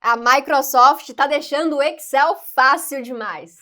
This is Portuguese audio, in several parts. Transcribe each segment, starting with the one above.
A Microsoft tá deixando o Excel fácil demais.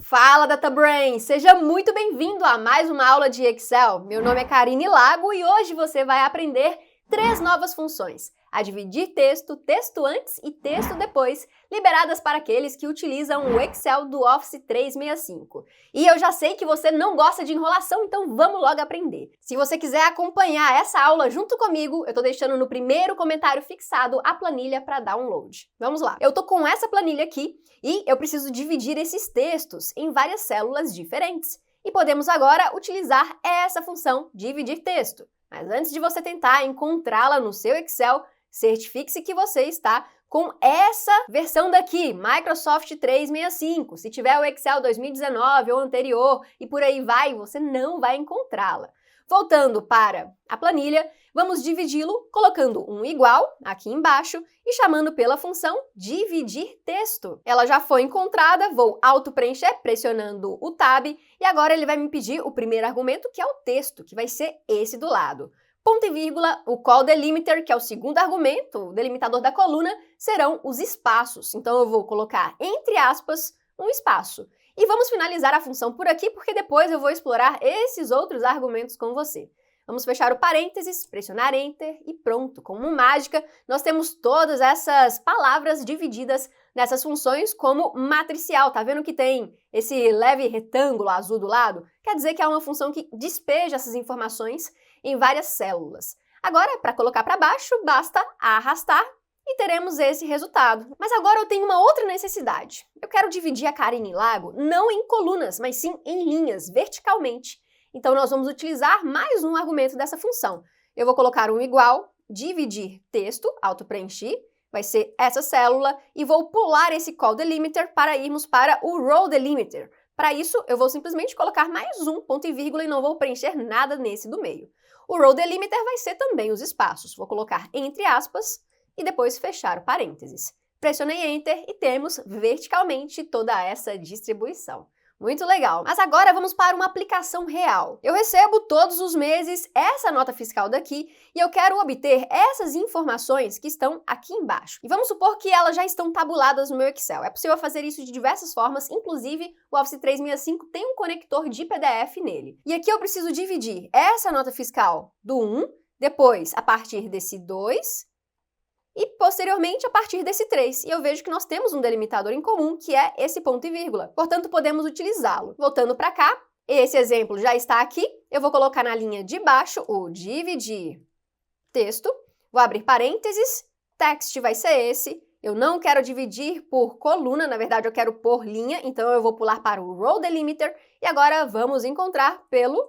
Fala, DataBrain! Seja muito bem-vindo a mais uma aula de Excel. Meu nome é Karine Lago e hoje você vai aprender 3 novas funções: a dividir texto, texto antes e texto depois, liberadas para aqueles que utilizam o Excel do Office 365. E eu já sei que você não gosta de enrolação, então vamos logo aprender. Se você quiser acompanhar essa aula junto comigo, eu tô deixando no primeiro comentário fixado a planilha para download. Vamos lá. Eu tô com essa planilha aqui e eu preciso dividir esses textos em várias células diferentes. E podemos agora utilizar essa função dividir texto. Mas antes de você tentar encontrá-la no seu Excel, certifique-se que você está com essa versão daqui, Microsoft 365. Se tiver o Excel 2019 ou anterior e por aí vai, você não vai encontrá-la. Voltando para a planilha, vamos dividi-lo colocando um igual aqui embaixo e chamando pela função dividir texto. Ela já foi encontrada, vou auto-preencher pressionando o Tab e agora ele vai me pedir o primeiro argumento, que é o texto, que vai ser esse do lado. Ponto e vírgula, o call delimiter, que é o segundo argumento, o delimitador da coluna, serão os espaços. Então eu vou colocar entre aspas um espaço. E vamos finalizar a função por aqui, porque depois eu vou explorar esses outros argumentos com você. Vamos fechar o parênteses, pressionar Enter e pronto. Como mágica, nós temos todas essas palavras divididas nessas funções como matricial. Tá vendo que tem esse leve retângulo azul do lado? Quer dizer que é uma função que despeja essas informações em várias células. Agora, para colocar para baixo, basta arrastar e teremos esse resultado. Mas agora eu tenho uma outra necessidade. Eu quero dividir a Karine Lago não em colunas, mas sim em linhas, verticalmente. Então nós vamos utilizar mais um argumento dessa função. Eu vou colocar um igual, dividir texto, auto-preencher, vai ser essa célula, e vou pular esse call delimiter para irmos para o row delimiter. Para isso, eu vou simplesmente colocar mais um ponto e vírgula e não vou preencher nada nesse do meio. O row delimiter vai ser também os espaços. Vou colocar entre aspas e depois fechar o parênteses. Pressionei Enter e temos verticalmente toda essa distribuição. Muito legal. Mas agora vamos para uma aplicação real. Eu recebo todos os meses essa nota fiscal daqui e eu quero obter essas informações que estão aqui embaixo. E vamos supor que elas já estão tabuladas no meu Excel. É possível fazer isso de diversas formas, inclusive o Office 365 tem um conector de PDF nele. E aqui eu preciso dividir essa nota fiscal do 1, depois a partir desse 2, e posteriormente a partir desse 3. E eu vejo que nós temos um delimitador em comum, que é esse ponto e vírgula. Portanto, podemos utilizá-lo. Voltando para cá, esse exemplo já está aqui. Eu vou colocar na linha de baixo o dividir texto. Vou abrir parênteses. Text vai ser esse. Eu não quero dividir por coluna, na verdade eu quero por linha, então eu vou pular para o row delimiter. E agora vamos encontrar pelo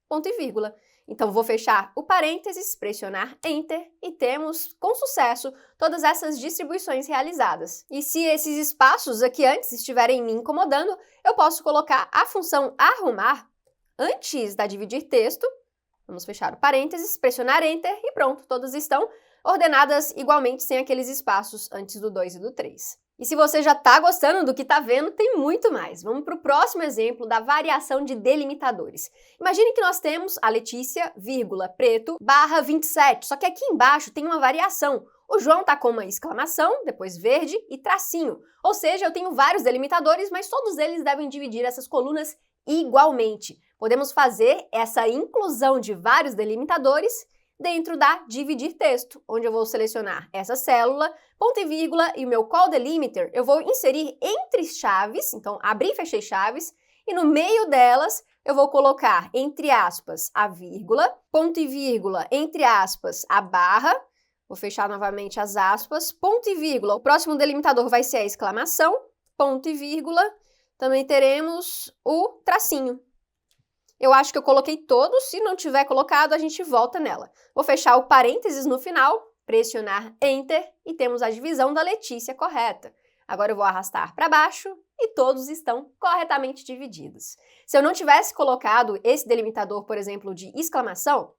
ponto e vírgula. Então, vou fechar o parênteses, pressionar Enter e temos, com sucesso, todas essas distribuições realizadas. E se esses espaços aqui antes estiverem me incomodando, eu posso colocar a função arrumar antes da dividir texto. Vamos fechar o parênteses, pressionar Enter e pronto, todas estão ordenadas igualmente sem aqueles espaços antes do 2 e do 3. E se você já está gostando do que está vendo, tem muito mais. Vamos para o próximo exemplo da variação de delimitadores. Imagine que nós temos a Letícia, vírgula, preto, barra 27, só que aqui embaixo tem uma variação. O João está com uma exclamação, depois verde e tracinho. Ou seja, eu tenho vários delimitadores, mas todos eles devem dividir essas colunas igualmente. Podemos fazer essa inclusão de vários delimitadores dentro da dividir texto, onde eu vou selecionar essa célula, ponto e vírgula, e o meu call delimiter eu vou inserir entre chaves, então abri e fechei chaves, e no meio delas eu vou colocar entre aspas a vírgula, ponto e vírgula, entre aspas a barra, vou fechar novamente as aspas, ponto e vírgula, o próximo delimitador vai ser a exclamação, ponto e vírgula, também teremos o tracinho. Eu acho que eu coloquei todos, se não tiver colocado, a gente volta nela. Vou fechar o parênteses no final, pressionar Enter e temos a divisão da Letícia correta. Agora eu vou arrastar para baixo e todos estão corretamente divididos. Se eu não tivesse colocado esse delimitador, por exemplo, de exclamação,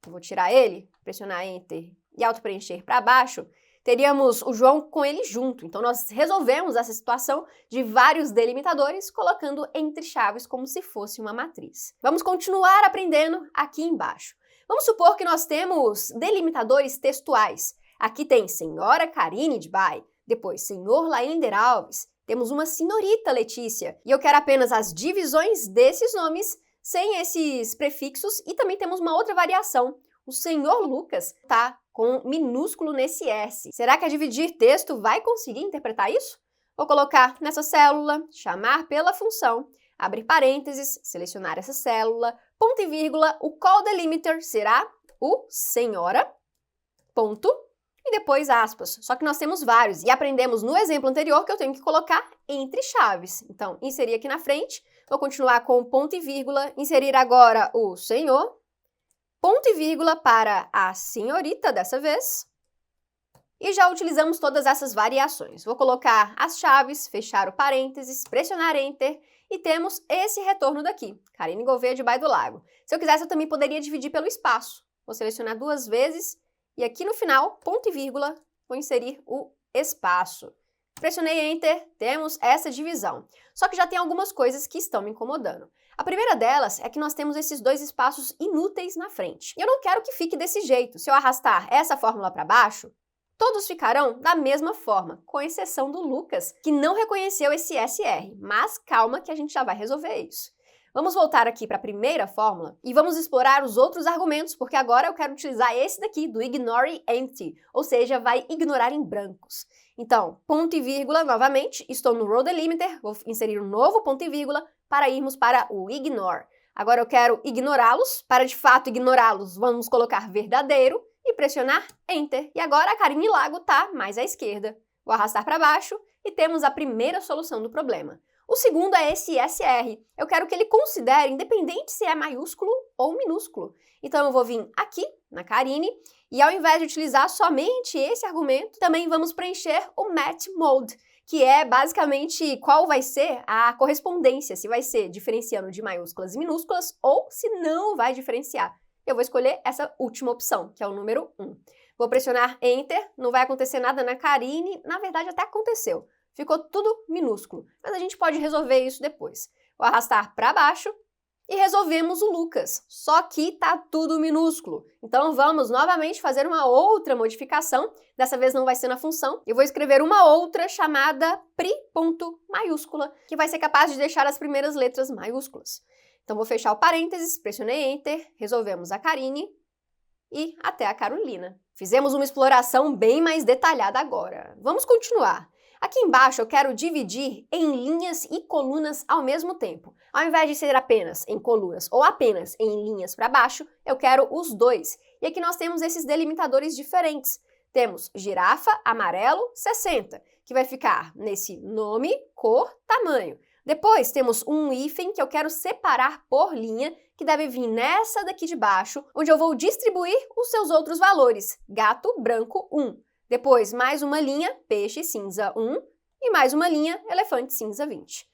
eu vou tirar ele, pressionar Enter e auto-preencher para baixo, teríamos o João com ele junto. Então, nós resolvemos essa situação de vários delimitadores, colocando entre chaves como se fosse uma matriz. Vamos continuar aprendendo aqui embaixo. Vamos supor que nós temos delimitadores textuais. Aqui tem Senhora Karine de Bay, depois Senhor Laender Alves, temos uma Senhorita Letícia, e eu quero apenas as divisões desses nomes sem esses prefixos, e também temos uma outra variação. O Senhor Lucas tá com minúsculo nesse S. Será que a dividir texto vai conseguir interpretar isso? Vou colocar nessa célula, chamar pela função, abrir parênteses, selecionar essa célula, ponto e vírgula, o call delimiter será o senhora, ponto, e depois aspas. Só que nós temos vários, e aprendemos no exemplo anterior que eu tenho que colocar entre chaves. Então, inserir aqui na frente, vou continuar com o ponto e vírgula, inserir agora o senhor, ponto e vírgula para a senhorita dessa vez. E já utilizamos todas essas variações. Vou colocar as chaves, fechar o parênteses, pressionar Enter e temos esse retorno daqui, Karine Gouveia de Bay do Lago. Se eu quisesse, eu também poderia dividir pelo espaço. Vou selecionar 2 vezes e aqui no final, ponto e vírgula, vou inserir o espaço. Pressionei Enter, temos essa divisão. Só que já tem algumas coisas que estão me incomodando. A primeira delas é que nós temos esses 2 espaços inúteis na frente. E eu não quero que fique desse jeito. Se eu arrastar essa fórmula para baixo, todos ficarão da mesma forma, com exceção do Lucas, que não reconheceu esse SR. Mas calma que a gente já vai resolver isso. Vamos voltar aqui para a primeira fórmula e vamos explorar os outros argumentos, porque agora eu quero utilizar esse daqui, do ignore empty, ou seja, vai ignorar em brancos. Então, ponto e vírgula, novamente, estou no row delimiter, vou inserir um novo ponto e vírgula para irmos para o ignore. Agora eu quero ignorá-los, para de fato ignorá-los, vamos colocar verdadeiro e pressionar Enter. E agora a Karine Lago está mais à esquerda. Vou arrastar para baixo e temos a primeira solução do problema. O segundo é esse SR. Eu quero que ele considere, independente se é maiúsculo ou minúsculo. Então eu vou vir aqui, na Karine, e ao invés de utilizar somente esse argumento, também vamos preencher o match mode, que é basicamente qual vai ser a correspondência, se vai ser diferenciando de maiúsculas e minúsculas ou se não vai diferenciar. Eu vou escolher essa última opção, que é o número 1. Vou pressionar Enter, não vai acontecer nada na Karine, na verdade até aconteceu. Ficou tudo minúsculo, mas a gente pode resolver isso depois. Vou arrastar para baixo e resolvemos o Lucas, só que tá tudo minúsculo. Então vamos novamente fazer uma outra modificação, dessa vez não vai ser na função, eu vou escrever uma outra chamada pri.maiúscula, que vai ser capaz de deixar as primeiras letras maiúsculas. Então vou fechar o parênteses, pressionei Enter, resolvemos a Karine e até a Carolina. Fizemos uma exploração bem mais detalhada agora. Vamos continuar. Aqui embaixo eu quero dividir em linhas e colunas ao mesmo tempo. Ao invés de ser apenas em colunas ou apenas em linhas para baixo, eu quero os dois. E aqui nós temos esses delimitadores diferentes. Temos girafa, amarelo, 60, que vai ficar nesse nome, cor, tamanho. Depois temos um hífen que eu quero separar por linha, que deve vir nessa daqui de baixo, onde eu vou distribuir os seus outros valores. Gato branco 1. Depois, mais uma linha, peixe cinza 1, e mais uma linha, elefante cinza 20.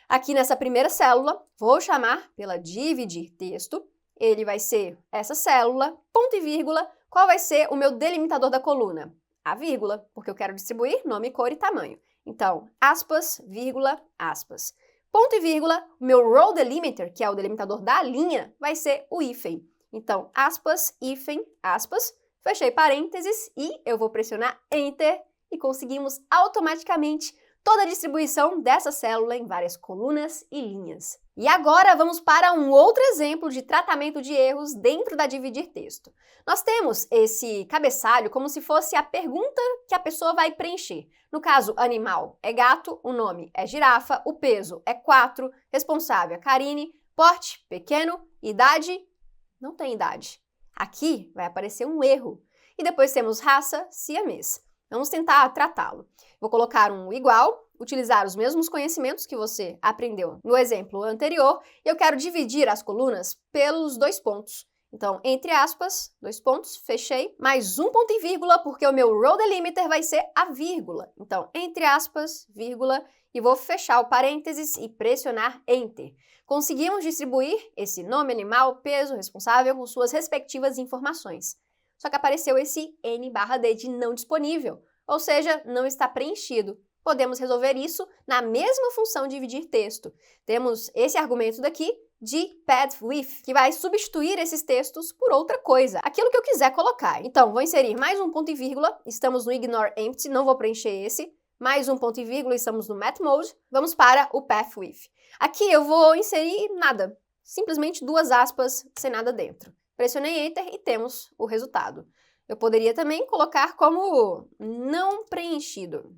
Aqui nessa primeira célula, vou chamar pela dividir texto, ele vai ser essa célula, ponto e vírgula, qual vai ser o meu delimitador da coluna? A vírgula, porque eu quero distribuir nome, cor e tamanho. Então, aspas, vírgula, aspas. Ponto e vírgula, o meu row delimiter, que é o delimitador da linha, vai ser o hífen. Então, aspas, hífen, aspas. Fechei parênteses e eu vou pressionar Enter e conseguimos automaticamente toda a distribuição dessa célula em várias colunas e linhas. E agora vamos para um outro exemplo de tratamento de erros dentro da dividir texto. Nós temos esse cabeçalho como se fosse a pergunta que a pessoa vai preencher. No caso, animal é gato, o nome é girafa, o peso é 4, responsável é Karine, porte pequeno, idade não tem idade. Aqui vai aparecer um erro. E depois temos raça, siamês. Vamos tentar tratá-lo. Vou colocar um igual, utilizar os mesmos conhecimentos que você aprendeu no exemplo anterior, e eu quero dividir as colunas pelos 2 pontos. Então, entre aspas, 2 pontos, fechei, mais um ponto e vírgula, porque o meu row delimiter vai ser a vírgula. Então, entre aspas, vírgula, e vou fechar o parênteses e pressionar Enter. Conseguimos distribuir esse nome, animal, peso, responsável com suas respectivas informações. Só que apareceu esse N/D de não disponível. ou seja, não está preenchido. Podemos resolver isso na mesma função dividir texto. Temos esse argumento daqui de pad with, que vai substituir esses textos por outra coisa, aquilo que eu quiser colocar. Então, vou inserir mais um ponto e vírgula, estamos no ignore empty, não vou preencher esse, mais um ponto e vírgula, estamos no math mode, vamos para o path with. Aqui eu vou inserir nada, simplesmente duas aspas sem nada dentro. Pressionei Enter e temos o resultado. Eu poderia também colocar como não preenchido.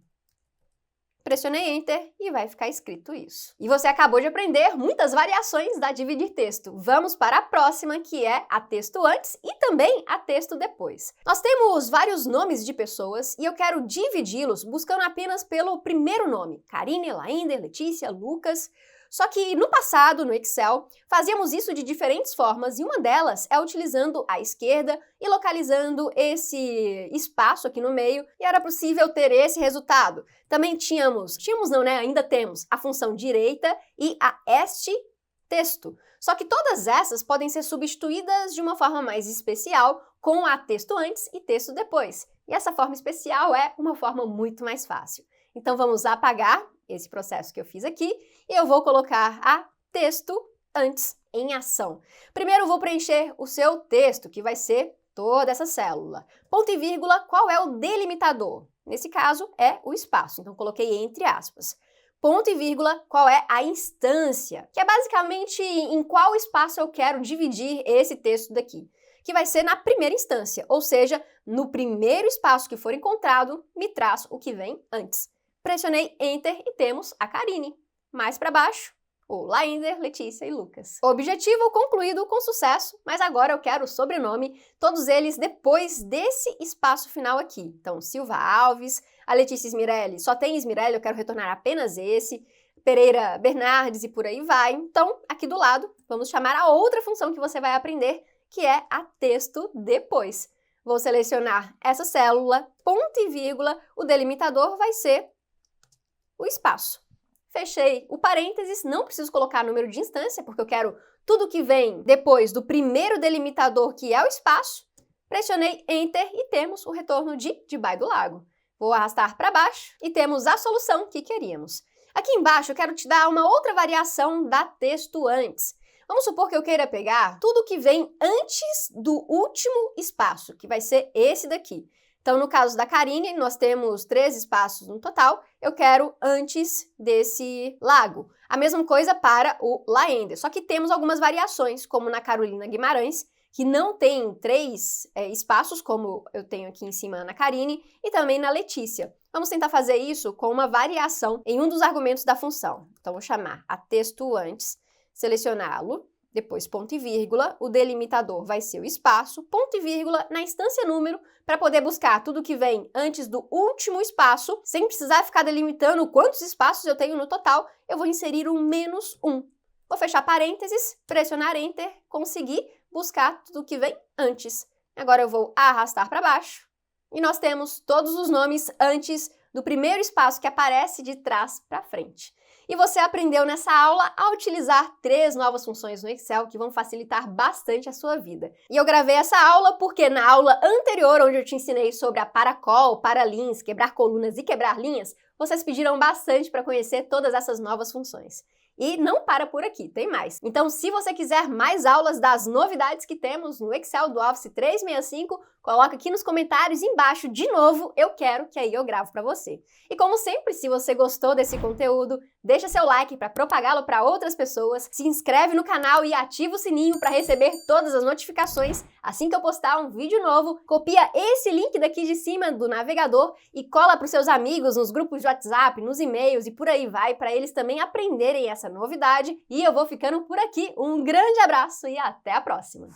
Pressionei Enter e vai ficar escrito isso. E você acabou de aprender muitas variações da dividir texto. Vamos para a próxima, que é a texto antes e também a texto depois. Nós temos vários nomes de pessoas e eu quero dividi-los buscando apenas pelo primeiro nome. Karine, Laender, Letícia, Lucas. Só que no passado, no Excel, fazíamos isso de diferentes formas e uma delas é utilizando a esquerda e localizando esse espaço aqui no meio e era possível ter esse resultado. Também ainda temos a função direita e a este texto. Só que todas essas podem ser substituídas de uma forma mais especial com a texto antes e texto depois. E essa forma especial é uma forma muito mais fácil. Então vamos apagar esse processo que eu fiz aqui e eu vou colocar a texto antes em ação. Primeiro vou preencher o seu texto, que vai ser toda essa célula. Ponto e vírgula, qual é o delimitador? Nesse caso é o espaço, então coloquei entre aspas. Ponto e vírgula, qual é a instância? Que é basicamente em qual espaço eu quero dividir esse texto daqui. Que vai ser na primeira instância, ou seja, no primeiro espaço que for encontrado, me traz o que vem antes. Pressionei Enter e temos a Karine. Mais para baixo, o Laender, Letícia e Lucas. Objetivo concluído com sucesso, mas agora eu quero o sobrenome, todos eles depois desse espaço final aqui. Então, Silva Alves, a Letícia Smirelli, só tem Smirelli, eu quero retornar apenas esse, Pereira Bernardes e por aí vai. Então, aqui do lado, vamos chamar a outra função que você vai aprender, que é a texto depois. Vou selecionar essa célula, ponto e vírgula, o delimitador vai ser o espaço. Fechei o parênteses, não preciso colocar número de instância, porque eu quero tudo que vem depois do primeiro delimitador, que é o espaço. Pressionei Enter e temos o retorno de debaixo do lago. Vou arrastar para baixo e temos a solução que queríamos. Aqui embaixo eu quero te dar uma outra variação da texto antes. Vamos supor que eu queira pegar tudo que vem antes do último espaço, que vai ser esse daqui. Então, no caso da Karine, nós temos 3 espaços no total, eu quero antes desse lago. A mesma coisa para o Laender, só que temos algumas variações, como na Carolina Guimarães, que não tem 3 espaços, como eu tenho aqui em cima na Karine, e também na Letícia. Vamos tentar fazer isso com uma variação em um dos argumentos da função. Então, vou chamar a texto antes, selecioná-lo, depois ponto e vírgula, o delimitador vai ser o espaço, ponto e vírgula, na instância número, para poder buscar tudo que vem antes do último espaço, sem precisar ficar delimitando quantos espaços eu tenho no total, eu vou inserir um -1. Vou fechar parênteses, pressionar Enter, conseguir buscar tudo que vem antes. Agora eu vou arrastar para baixo, e nós temos todos os nomes antes do primeiro espaço que aparece de trás para frente. E você aprendeu nessa aula a utilizar 3 novas funções no Excel que vão facilitar bastante a sua vida. E eu gravei essa aula porque na aula anterior, onde eu te ensinei sobre a paracol, paralins, quebrar colunas e quebrar linhas, vocês pediram bastante para conhecer todas essas novas funções. E não para por aqui, tem mais. Então, se você quiser mais aulas das novidades que temos no Excel do Office 365, coloca aqui nos comentários embaixo de novo, eu quero, que aí eu gravo para você. E como sempre, se você gostou desse conteúdo, deixa seu like para propagá-lo para outras pessoas, se inscreve no canal e ativa o sininho para receber todas as notificações assim que eu postar um vídeo novo, copia esse link daqui de cima do navegador e cola para os seus amigos nos grupos de WhatsApp, nos e-mails e por aí vai, para eles também aprenderem essa novidade. E eu vou ficando por aqui. Um grande abraço e até a próxima!